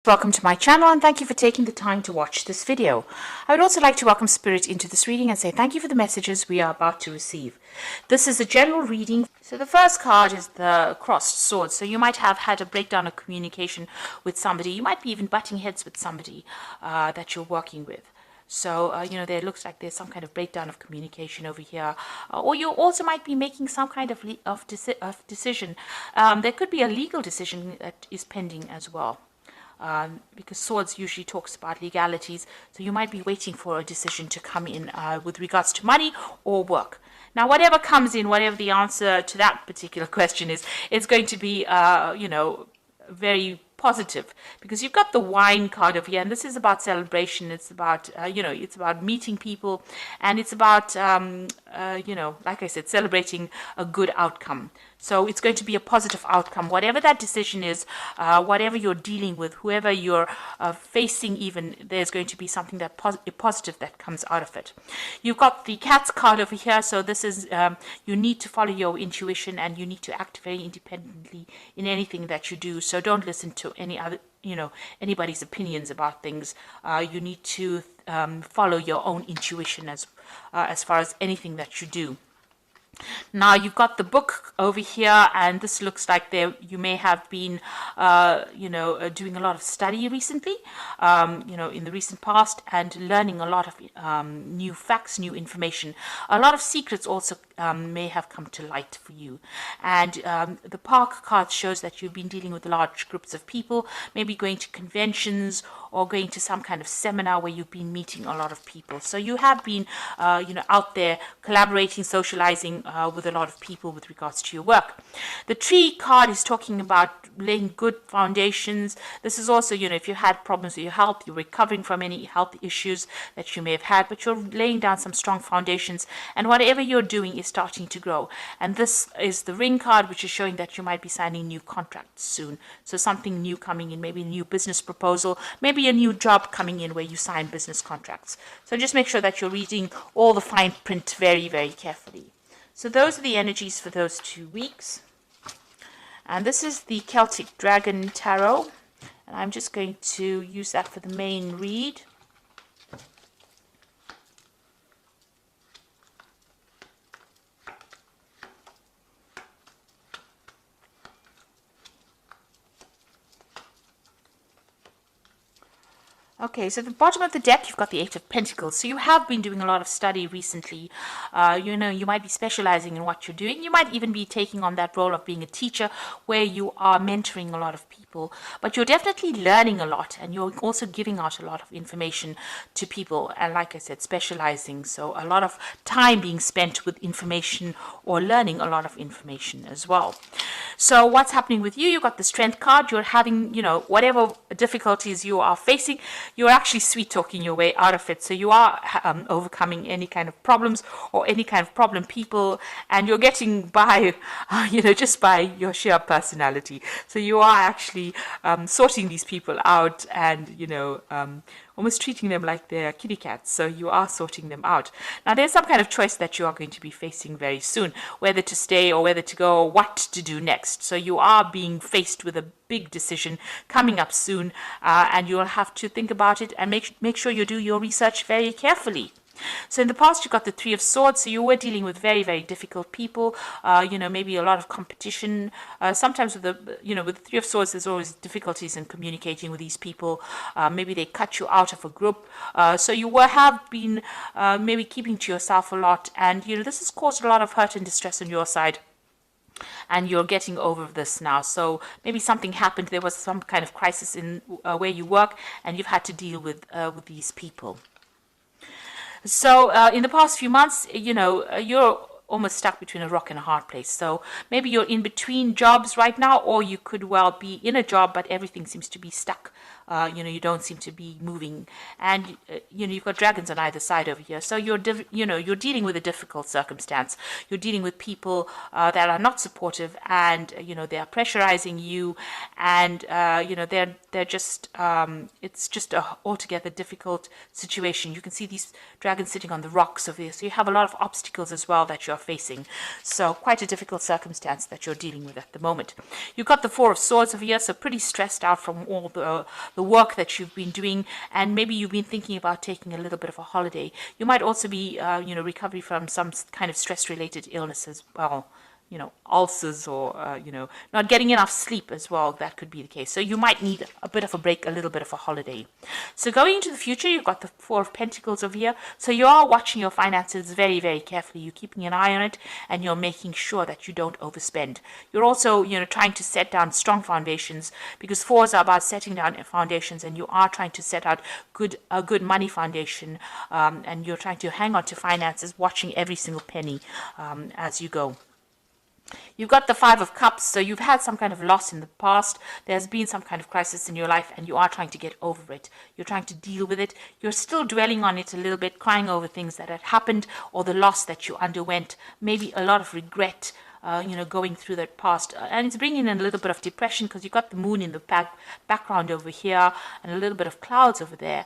Welcome to my channel and thank you for taking the time to watch this video. I would also like to welcome Spirit into this reading and say thank you for the messages we are about to receive. This is a general reading. So the first card is the crossed swords. So you might have had a breakdown of communication with somebody. You might be even butting heads with somebody that you're working with. So, there looks like there's some kind of breakdown of communication over here. Or you also might be making some kind of decision. There could be a legal decision that is pending as well. Because swords usually talks about legalities, so you might be waiting for a decision to come in with regards to money or work. Now, whatever comes in, whatever the answer to that particular question is, it's going to be, very positive, because you've got the wine card over here, and this is about celebration. It's about, it's about meeting people, and it's about, like I said, celebrating a good outcome. So it's going to be a positive outcome, whatever that decision is, whatever you're dealing with, whoever you're facing even, there's going to be something that positive that comes out of it. You've got the cat's card over here, so this is, you need to follow your intuition and you need to act very independently in anything that you do. So don't listen to any other, anybody's opinions about things. You need to follow your own intuition as far as anything that you do. Now you've got the book over here, and this looks like you may have been, doing a lot of study recently, in the recent past, and learning a lot of new facts, new information. A lot of secrets also may have come to light for you. And the Park card shows that you've been dealing with large groups of people, maybe going to conventions or going to some kind of seminar where you've been meeting a lot of people. So you have been, out there collaborating, socializing with a lot of people with regards to your work. The tree card is talking about laying good foundations. This is also, if you had problems with your health, you're recovering from any health issues that you may have had, but you're laying down some strong foundations, and whatever you're doing is starting to grow. And this is the ring card, which is showing that you might be signing new contracts soon. So something new coming in, maybe a new business proposal, maybe a new job coming in where you sign business contracts. So just make sure that you're reading all the fine print very, very carefully. So those are the energies for those 2 weeks. And this is the Celtic Dragon Tarot. And I'm just going to use that for the main read. Okay, so at the bottom of the deck, you've got the Eight of Pentacles. So you have been doing a lot of study recently. You might be specializing in what you're doing. You might even be taking on that role of being a teacher where you are mentoring a lot of people. But you're definitely learning a lot, and you're also giving out a lot of information to people. And like I said, specializing. So a lot of time being spent with information or learning a lot of information as well. So what's happening with you? You've got the Strength card. You're having, whatever difficulties you are facing, you're actually sweet talking your way out of it. So you are overcoming any kind of problems or any kind of problem people, and you're getting by, just by your sheer personality. So you are actually sorting these people out and, almost treating them like they're kitty cats. So you are sorting them out. Now there's some kind of choice that you are going to be facing very soon, whether to stay or whether to go, or what to do next. So you are being faced with a big decision coming up soon, and you'll have to think about it and make sure you do your research very carefully. So in the past, you got the Three of Swords. So you were dealing with very, very difficult people. Maybe a lot of competition. Sometimes with the Three of Swords, there's always difficulties in communicating with these people. Maybe they cut you out of a group. So you have been maybe keeping to yourself a lot, and this has caused a lot of hurt and distress on your side. And you're getting over this now. So maybe something happened. There was some kind of crisis in where you work, and you've had to deal with these people. So in the past few months, you're almost stuck between a rock and a hard place. So maybe you're in between jobs right now, or you could well be in a job, but everything seems to be stuck. You don't seem to be moving, and you've got dragons on either side over here. So you're dealing with a difficult circumstance. You're dealing with people that are not supportive, and they are pressurizing you, and they're just it's just a altogether difficult situation. You can see these dragons sitting on the rocks over here. So you have a lot of obstacles as well that you're facing. So quite a difficult circumstance that you're dealing with at the moment. You've got the Four of Swords over here, so pretty stressed out from all the the work that you've been doing, and maybe you've been thinking about taking a little bit of a holiday. You might also be, recovery from some kind of stress-related illness as well. Ulcers, or, not getting enough sleep as well. That could be the case. So you might need a bit of a break, a little bit of a holiday. So going into the future, you've got the Four of Pentacles over here. So you are watching your finances very, very carefully. You're keeping an eye on it, and you're making sure that you don't overspend. You're also, trying to set down strong foundations, because fours are about setting down foundations, and you are trying to set out a good money foundation, and you're trying to hang on to finances, watching every single penny as you go. You've got the Five of Cups, so you've had some kind of loss in the past. There's been some kind of crisis in your life, and you are trying to get over it. You're trying to deal with it. You're still dwelling on it a little bit, crying over things that had happened or the loss that you underwent. Maybe a lot of regret, going through that past. And it's bringing in a little bit of depression, because you've got the moon in the background over here and a little bit of clouds over there.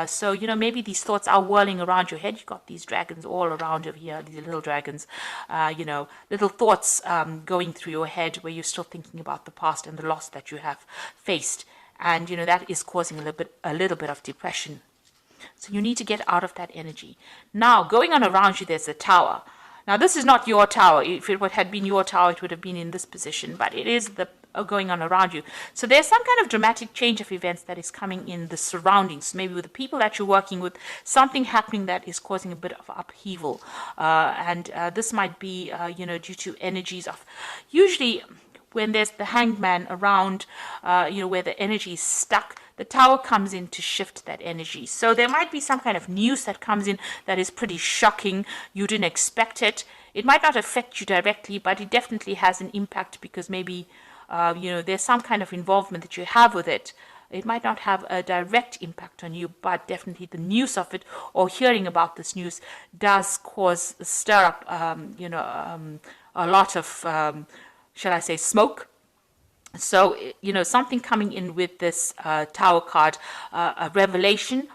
So, maybe these thoughts are whirling around your head. You've got these dragons all around over here, these little dragons, little thoughts going through your head, where you're still thinking about the past and the loss that you have faced. And, that is causing a little bit of depression. So you need to get out of that energy. Now, going on around you, there's a tower. Now, this is not your tower. If it had been your tower, it would have been in this position, but it is the going on around you. So there's some kind of dramatic change of events that is coming in the surroundings, maybe with the people that you're working with, something happening that is causing a bit of upheaval. And this might be, due to energies of, usually when there's the Hanged Man around, where the energy is stuck, the tower comes in to shift that energy. So there might be some kind of news that comes in that is pretty shocking. You didn't expect it. It might not affect you directly, but it definitely has an impact, because maybe, there's some kind of involvement that you have with it. It might not have a direct impact on you, but definitely the news of it, or hearing about this news, does stir up, a lot of, shall I say, smoke. So, something coming in with this Tower card, a revelation,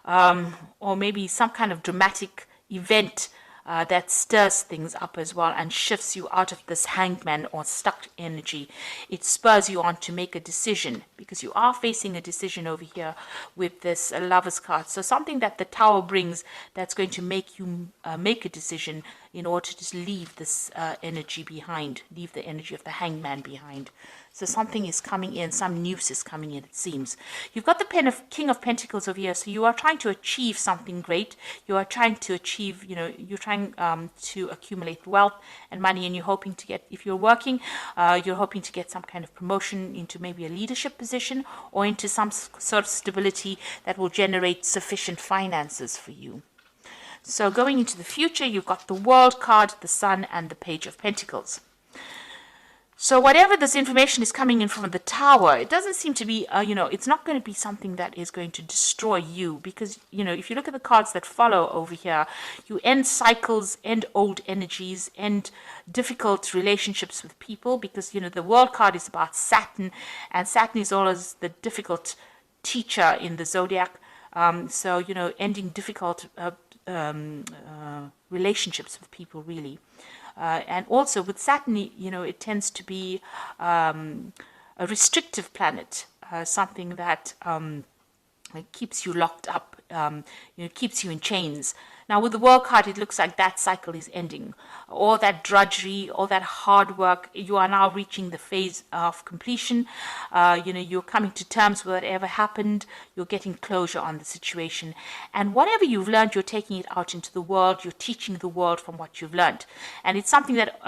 or maybe some kind of dramatic event that stirs things up as well, and shifts you out of this Hanged Man or stuck energy. It spurs you on to make a decision, because you are facing a decision over here with this Lover's card. So something that the Tower brings, that's going to make you make a decision in order to just leave this energy behind, leave the energy of the Hanged Man behind. So something is coming in, some news is coming in, it seems. You've got the King of Pentacles over here, so you are trying to achieve something great. You are trying to achieve, you're trying to accumulate wealth and money, and you're hoping to get, if you're working, you're hoping to get some kind of promotion into maybe a leadership position, or into some sort of stability that will generate sufficient finances for you. So going into the future, you've got the World card, the Sun, and the Page of Pentacles. So whatever this information is coming in from the Tower, it doesn't seem to be, it's not going to be something that is going to destroy you, because, if you look at the cards that follow over here, you end cycles, end old energies, end difficult relationships with people, because, the World card is about Saturn, and Saturn is always the difficult teacher in the zodiac. So, ending difficult relationships with people, really. And also with Saturn, it tends to be a restrictive planet, something that keeps you locked up, keeps you in chains. Now, with the World card, it looks like that cycle is ending. All that drudgery, all that hard work, you are now reaching the phase of completion. You're coming to terms with whatever happened. You're getting closure on the situation. And whatever you've learned, you're taking it out into the world. You're teaching the world from what you've learned. And it's something that,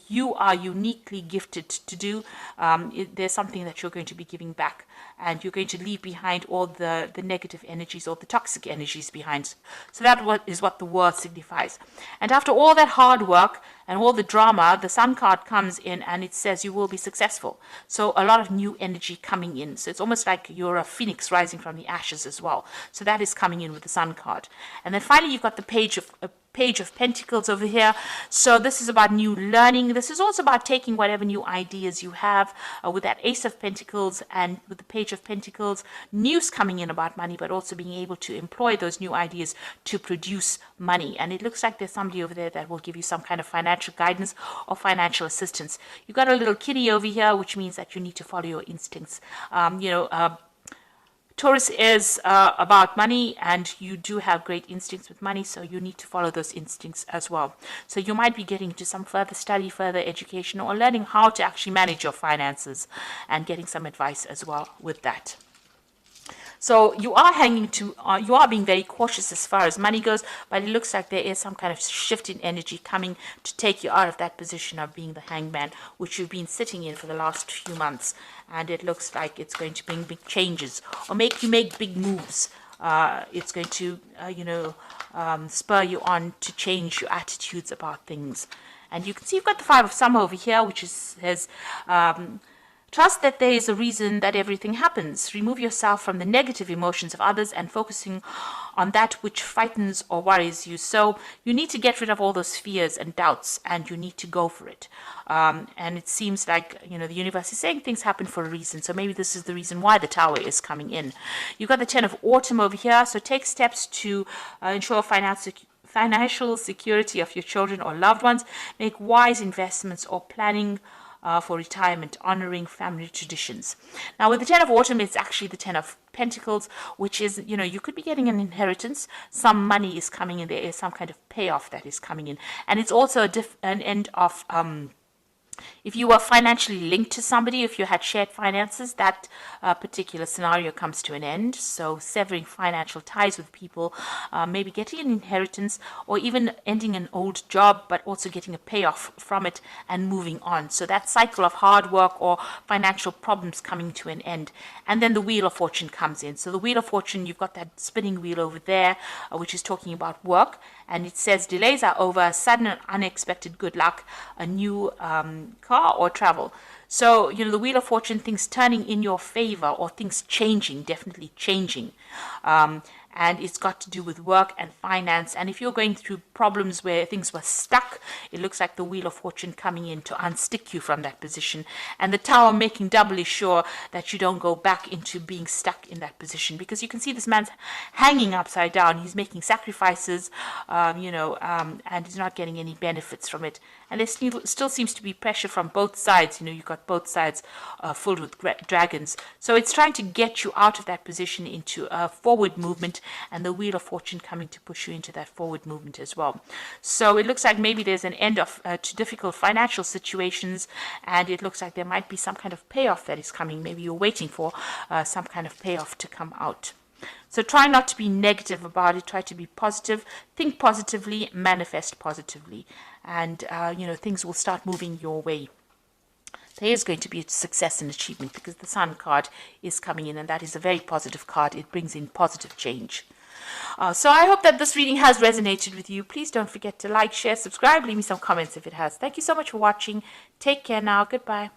you are uniquely gifted to do. There's something that you're going to be giving back. And you're going to leave behind all the negative energies, or the toxic energies behind. So that is what the word signifies. And after all that hard work and all the drama, the Sun card comes in and it says you will be successful. So a lot of new energy coming in. So it's almost like you're a phoenix rising from the ashes as well. So that is coming in with the Sun card. And then finally, you've got the Page of Pentacles over here. So this is about new learning. This is also about taking whatever new ideas you have with that Ace of Pentacles and with the Page of Pentacles, news coming in about money, but also being able to employ those new ideas to produce money. And it looks like there's somebody over there that will give you some kind of financial guidance or financial assistance. You've got a little kitty over here, which means that you need to follow your instincts. Taurus is about money, and you do have great instincts with money, so you need to follow those instincts as well. So you might be getting into some further study, further education, or learning how to actually manage your finances and getting some advice as well with that. So you are being very cautious as far as money goes, but it looks like there is some kind of shift in energy coming to take you out of that position of being the hangman, which you've been sitting in for the last few months. And it looks like it's going to bring big changes or make you make big moves. It's going to, spur you on to change your attitudes about things. And you can see you've got the Five of Summer over here, which says, trust that there is a reason that everything happens. Remove yourself from the negative emotions of others and focusing on that which frightens or worries you. So you need to get rid of all those fears and doubts, and you need to go for it. And it seems like, the universe is saying things happen for a reason. So maybe this is the reason why the Tower is coming in. You've got the Ten of Autumn over here. So take steps to ensure financial security of your children or loved ones. Make wise investments or planning for retirement, honoring family traditions. Now, with the Ten of Autumn, it's actually the Ten of Pentacles, which is, you could be getting an inheritance. Some money is coming in. There is some kind of payoff that is coming in. And it's also an end of... if you were financially linked to somebody, if you had shared finances, that particular scenario comes to an end. So severing financial ties with people, maybe getting an inheritance, or even ending an old job, but also getting a payoff from it and moving on. So that cycle of hard work or financial problems coming to an end. And then the Wheel of Fortune comes in. So the Wheel of Fortune, you've got that spinning wheel over there, which is talking about work. And it says delays are over, sudden and unexpected good luck, a new car or travel. So, the Wheel of Fortune, things turning in your favor or things changing, definitely changing. And it's got to do with work and finance. And if you're going through problems where things were stuck, it looks like the Wheel of Fortune coming in to unstick you from that position. And the Tower making doubly sure that you don't go back into being stuck in that position. Because you can see this man's hanging upside down. He's making sacrifices, and he's not getting any benefits from it. And there still seems to be pressure from both sides. You've got both sides filled with dragons. So it's trying to get you out of that position into a forward movement, and the Wheel of Fortune coming to push you into that forward movement as well. So it looks like maybe there's an end to difficult financial situations, and it looks like there might be some kind of payoff that is coming. Maybe you're waiting for some kind of payoff to come out. So try not to be negative about it. Try to be positive. Think positively. Manifest positively. And, things will start moving your way. There is going to be a success and achievement because the Sun card is coming in, and that is a very positive card. It brings in positive change. So I hope that this reading has resonated with you. Please don't forget to like, share, subscribe, leave me some comments if it has. Thank you so much for watching. Take care now. Goodbye.